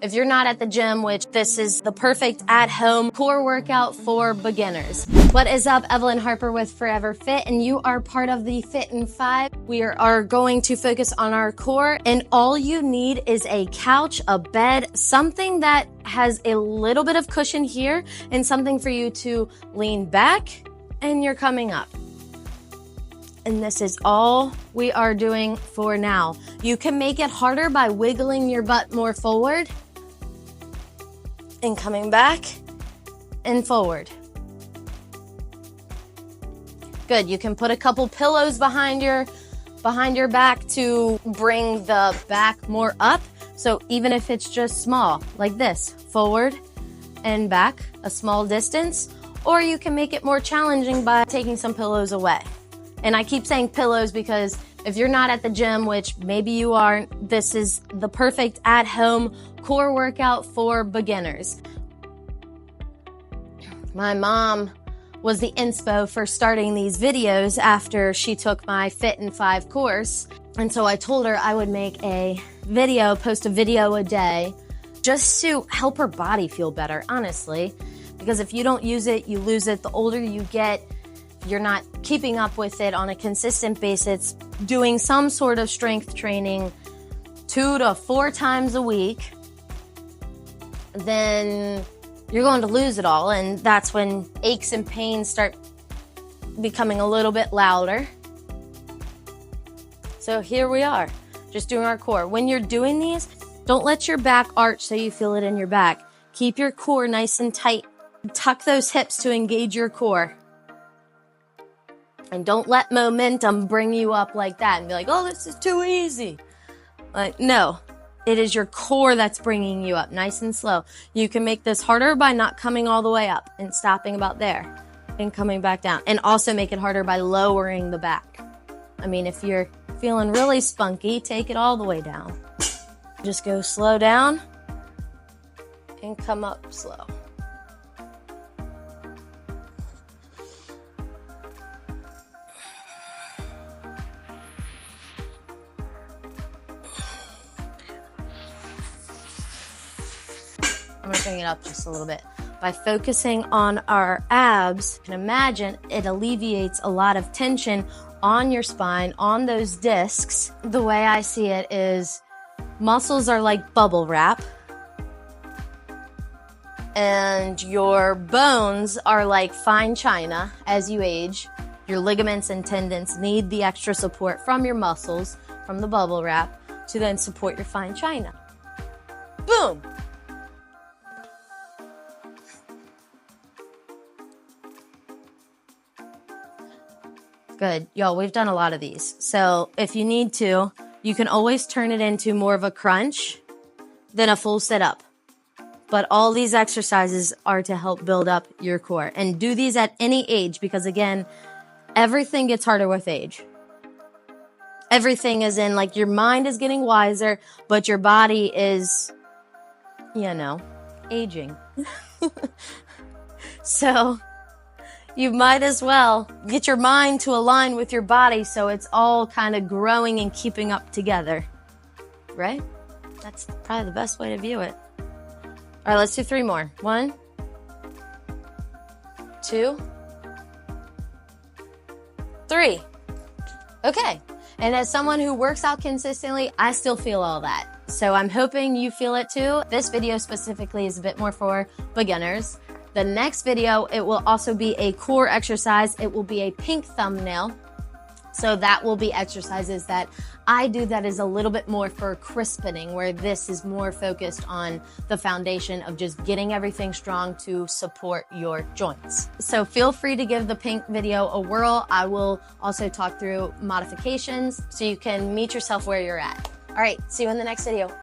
If you're not at the gym, which this is the perfect at-home core workout for beginners. What is up? Evelyn Harper with Forever Fit, and you are part of the Fit in 5. We are going to focus on our core, and all you need is a couch, a bed, something that has a little bit of cushion here, and something for you to lean back, and you're coming up. And this is all we are doing for now. You can make it harder by wiggling your butt more forward and coming back and forward. Good. You can put a couple pillows behind your back to bring the back more up. So even if it's just small, like this, forward and back, a small distance, or you can make it more challenging by taking some pillows away. And I keep saying pillows because if you're not at the gym, which maybe you aren't, this is the perfect at-home core workout for beginners. My mom was the inspo for starting these videos after she took my Fit in 5 course. And so I told her I would make a video, post a video a day, just to help her body feel better, honestly. Because if you don't use it, you lose it. The older you get, you're not keeping up with it on a consistent basis, doing some sort of strength training 2 to 4 times a week, then you're going to lose it all. And that's when aches and pains start becoming a little bit louder. So here we are, just doing our core. When you're doing these, don't let your back arch so you feel it in your back. Keep your core nice and tight. Tuck those hips to engage your core. And don't let momentum bring you up like that and be like, oh, this is too easy. Like, no, it is your core that's bringing you up nice and slow. You can make this harder by not coming all the way up and stopping about there and coming back down. And also make it harder by lowering the back. I mean, if you're feeling really spunky, take it all the way down. Just go slow down and come up slow. I'm going to bring it up just a little bit. By focusing on our abs, you can imagine it alleviates a lot of tension on your spine, on those discs. The way I see it is muscles are like bubble wrap, and your bones are like fine china. As you age, your ligaments and tendons need the extra support from your muscles, from the bubble wrap, to then support your fine china. Boom! Good. Y'all, we've done a lot of these. So if you need to, you can always turn it into more of a crunch than a full sit-up. But all these exercises are to help build up your core. And do these at any age because, again, everything gets harder with age. Everything is in, like, your mind is getting wiser, but your body is, aging. So you might as well get your mind to align with your body so it's all kind of growing and keeping up together, right? That's probably the best way to view it. All right, let's do 3 more. 1, 2, 3. Okay. And as someone who works out consistently, I still feel all that. So I'm hoping you feel it too. This video specifically is a bit more for beginners. The next video, it will also be a core exercise. It will be a pink thumbnail. So that will be exercises that I do that is a little bit more for crispening, where this is more focused on the foundation of just getting everything strong to support your joints. So feel free to give the pink video a whirl. I will also talk through modifications so you can meet yourself where you're at. All right, see you in the next video.